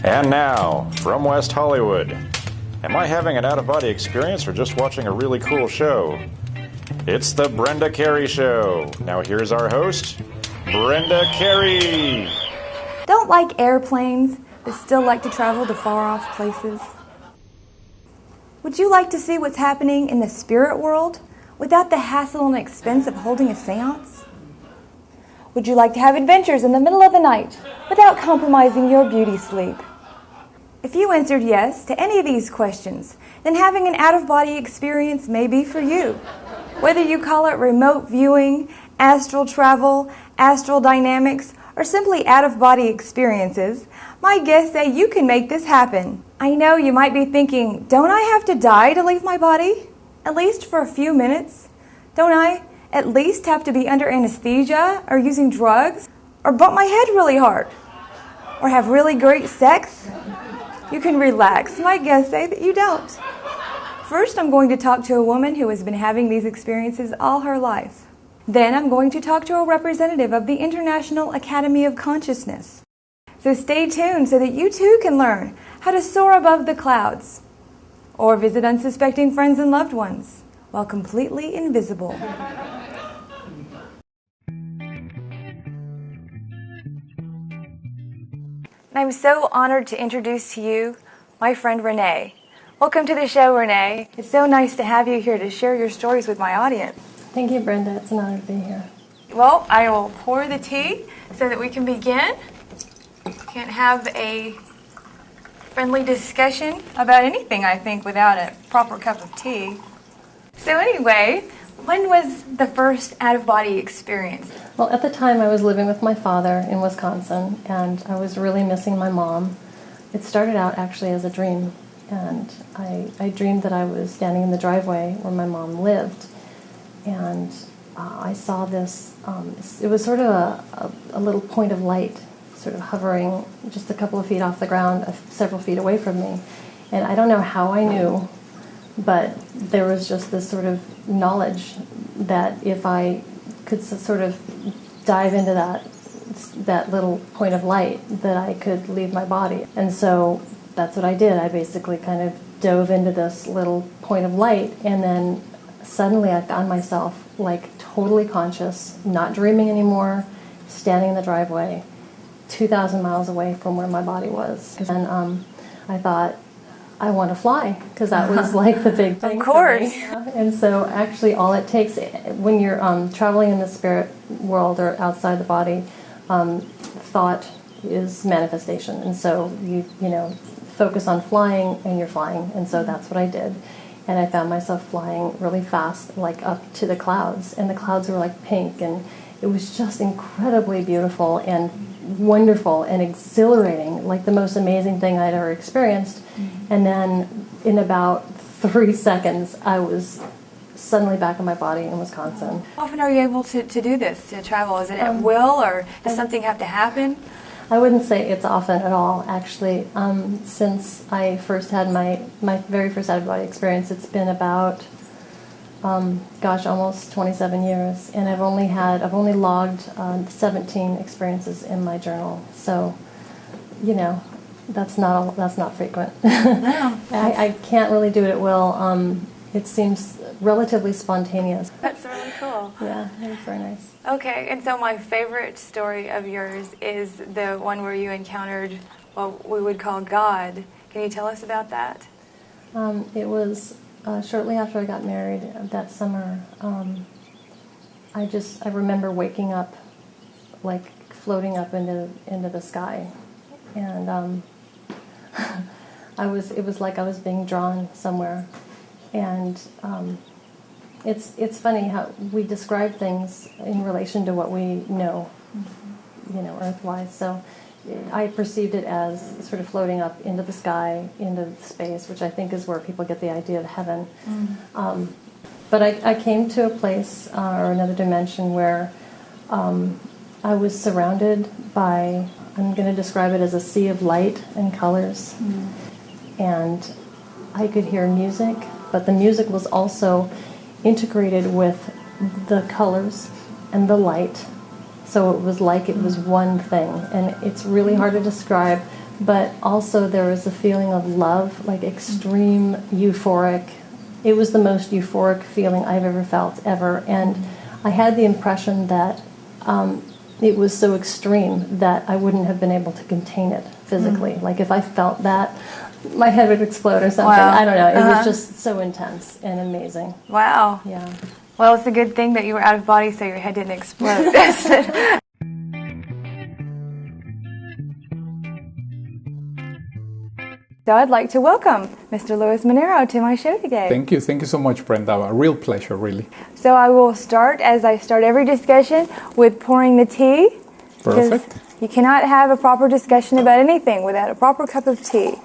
And now, from West Hollywood, am I having an out-of-body experience or just watching a really cool show? It's the Brenda Carey Show. Now here's our host, Brenda Carey. Don't like airplanes, but still like to travel to far-off places? Would you like to see what's happening in the spirit world without the hassle and expense of holding a seance? Would you like to have adventures in the middle of the night without compromising your beauty sleep? If you answered yes to any of these questions, then having an out-of-body experience may be for you. Whether you call it remote viewing, astral travel, astral dynamics, or simply out-of-body experiences, my guests say you can make this happen. I know you might be thinking, don't I have to die to leave my body? At least for a few minutes? Don't I at least have to be under anesthesia or using drugs? Or bump my head really hard? Or have really great sex? You can relax. My guests say that you don't. First, I'm going to talk to a woman who has been having these experiences all her life. Then I'm going to talk to a representative of the International Academy of Consciousness. So stay tuned so that you too can learn how to soar above the clouds or visit unsuspecting friends and loved ones while completely invisible. I'm so honored to introduce to you my friend Renee. Welcome to the show, Renee. It's so nice to have you here to share your stories with my audience. Thank you, Brenda. It's an honor to be here. Well, I will pour the tea so that we can begin. Can't have a friendly discussion about anything, I think, without a proper cup of tea. So anyway, when was the first out-of-body experience? Well, at the time I was living with my father in Wisconsin, and I was really missing my mom. It started out actually as a dream, and I dreamed that I was standing in the driveway where my mom lived, and I saw this, it was sort of a little point of light, sort of hovering just a couple of feet off the ground, several feet away from me. And I don't know how I knew, but there was just this sort of knowledge that if I could sort of dive into that little point of light, that I could leave my body. And so that's what I did. I basically kind of dove into this little point of light, and then suddenly I found myself like totally conscious, not dreaming anymore, standing in the driveway 2,000 miles away from where my body was. And I thought, I want to fly, because that was like the big thing. Of course. For me. And so actually all it takes when you're traveling in the spirit world or outside the body, thought is manifestation. And so you focus on flying and you're flying. And so that's what I did. And I found myself flying really fast, like up to the clouds. And the clouds were like pink, and it was just incredibly beautiful and wonderful and exhilarating, like the most amazing thing I'd ever experienced. Mm-hmm. And then in about 3 seconds, I was suddenly back in my body in Wisconsin. How often are you able to do this, to travel? Is it at will, or does something have to happen? I wouldn't say it's often at all, actually. Since I first had my very first out-of-body experience, it's been about almost 27 years, and I've only logged 17 experiences in my journal. So, that's not frequent. No. I can't really do it at will. It seems relatively spontaneous. That's really cool. Yeah, it was very nice. Okay, and so my favorite story of yours is the one where you encountered what we would call God. Can you tell us about that? It was shortly after I got married that summer. I remember waking up, like floating up into the sky, and it was like I was being drawn somewhere, and it's funny how we describe things in relation to what we know, earthwise. So I perceived it as sort of floating up into the sky, into space, which I think is where people get the idea of heaven. Mm. But I came to a place or another dimension where I was surrounded by, I'm going to describe it as a sea of light and colors. Mm. And I could hear music, but the music was also integrated with the colors and the light. So it was like it was one thing. And it's really hard to describe but also there was a feeling of love, like extreme euphoric. It was the most euphoric feeling I've ever felt, ever. And I had the impression that it was so extreme that I wouldn't have been able to contain it physically. Like if I felt that, my head would explode or something. Wow. I don't know. It was just so intense and amazing. Wow. Yeah. Well, it's a good thing that you were out of body so your head didn't explode. So I'd like to welcome Mr. Luis Monero to my show today. Thank you. Thank you so much, Brenda. A real pleasure, really. So I will start, as I start every discussion, with pouring the tea. Perfect. Because you cannot have a proper discussion about anything without a proper cup of tea.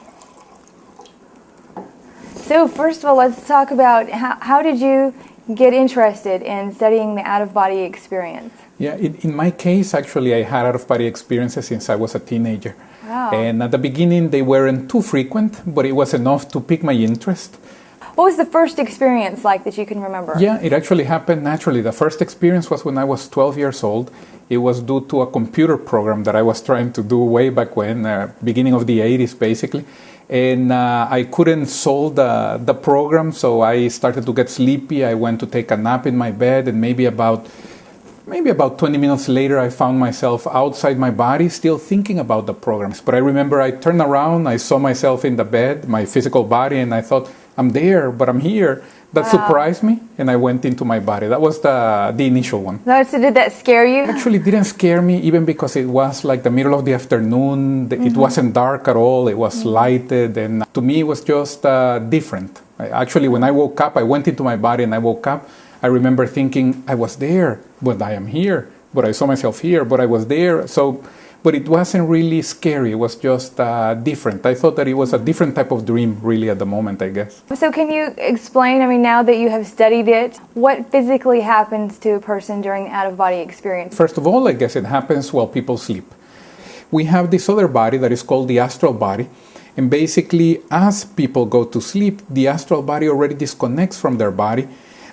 So first of all, let's talk about how did you get interested in studying the out-of-body experience? Yeah, in my case, actually, I had out-of-body experiences since I was a teenager. Wow. And at the beginning, they weren't too frequent, but it was enough to pique my interest. What was the first experience like that you can remember? Yeah, it actually happened naturally. The first experience was when I was 12 years old. It was due to a computer program that I was trying to do way back when, beginning of the 80s, basically. And I couldn't solve the program, so I started to get sleepy. I went to take a nap in my bed, and maybe about 20 minutes later, I found myself outside my body, still thinking about the programs. But I remember I turned around, I saw myself in the bed, my physical body, and I thought, I'm there, but I'm here. That surprised me, and I went into my body. That was the initial one. So did that scare you? Actually, it didn't scare me, even because it was like the middle of the afternoon. It wasn't dark at all. It was lighted, and to me, it was just different. Actually, when I woke up, I went into my body, and I woke up. I remember thinking, I was there, but I am here. But I saw myself here, but I was there. But it wasn't really scary. It was just different. I thought that it was a different type of dream, really, at the moment, I guess. So can you explain, now that you have studied it, what physically happens to a person during the out-of-body experience? First of all, I guess it happens while people sleep. We have this other body that is called the astral body. And basically, as people go to sleep, the astral body already disconnects from their body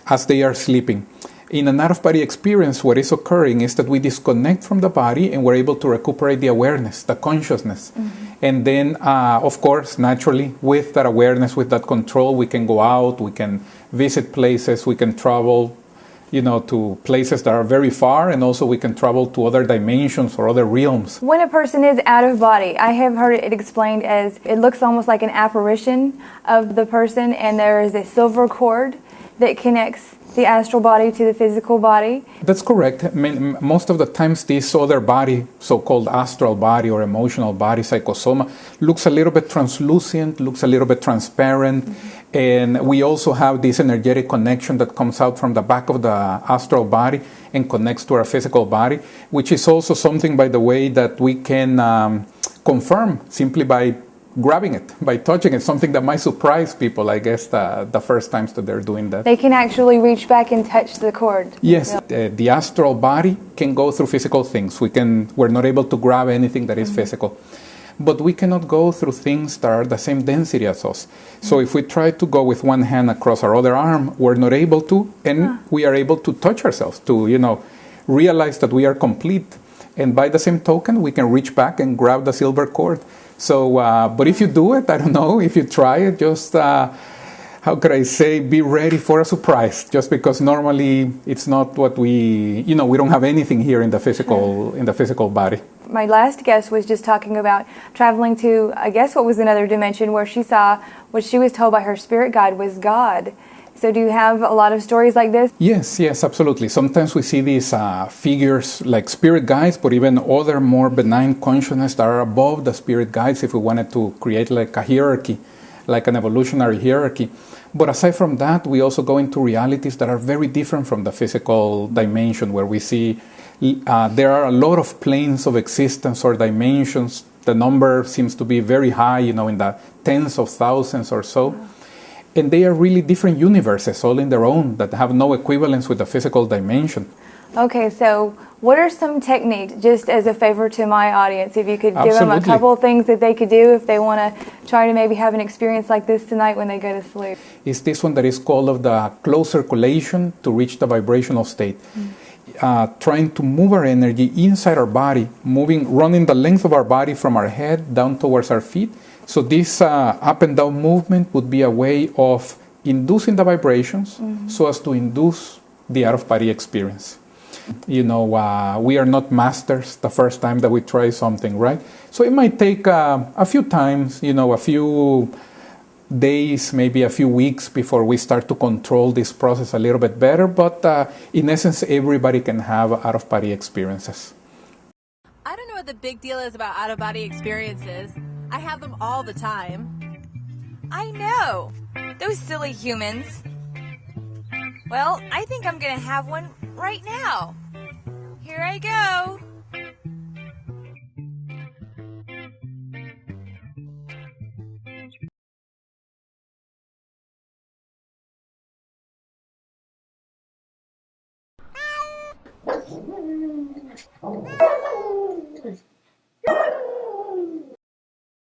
as they are sleeping. In an out-of-body experience, what is occurring is that we disconnect from the body and we're able to recuperate the awareness, the consciousness. And then, of course, naturally, with that awareness, with that control, we can go out, we can visit places, we can travel, to places that are very far, and also we can travel to other dimensions or other realms. When a person is out of body, I have heard it explained as it looks almost like an apparition of the person, and there is a silver cord that connects the astral body to the physical body. That's correct. Most of the times this other body, so-called astral body or emotional body, psychosoma, looks a little bit translucent, looks a little bit transparent. And we also have this energetic connection that comes out from the back of the astral body and connects to our physical body, which is also something, by the way, that we can confirm simply by grabbing it, by touching it, something that might surprise people, I guess, the first times that they're doing that. They can actually reach back and touch the cord. Yes, the astral body can go through physical things. We're not able to grab anything that is physical. But we cannot go through things that are the same density as us. So if we try to go with one hand across our other arm, we're not able to, and we are able to touch ourselves, to, realize that we are complete. And by the same token, we can reach back and grab the silver cord. So, but if you do it, I don't know, if you try it, just, how could I say, be ready for a surprise. Just because normally it's not what we don't have anything here in the physical body. My last guest was just talking about traveling to, I guess what was another dimension, where she saw what she was told by her spirit guide was God. So do you have a lot of stories like this? Yes, absolutely. Sometimes we see these figures like spirit guides, but even other more benign consciousness that are above the spirit guides if we wanted to create like a hierarchy, like an evolutionary hierarchy. But aside from that, we also go into realities that are very different from the physical dimension, where we see there are a lot of planes of existence or dimensions. The number seems to be very high, in the tens of thousands or so. And they are really different universes, all in their own, that have no equivalence with the physical dimension. Okay, so what are some techniques, just as a favor to my audience, if you could give them a couple of things that they could do if they want to try to maybe have an experience like this tonight when they go to sleep? It's this one that is called of the closed circulation to reach the vibrational state. trying to move our energy inside our body, running the length of our body from our head down towards our feet. So this up and down movement would be a way of inducing the vibrations so as to induce the out-of-body experience. We are not masters the first time that we try something, right? So it might take a few times, a few days, maybe a few weeks before we start to control this process a little bit better. But in essence, everybody can have out-of-body experiences. I don't know what the big deal is about out-of-body experiences. I have them all the time. I know. Those silly humans. Well, I think I'm going to have one right now. Here I go.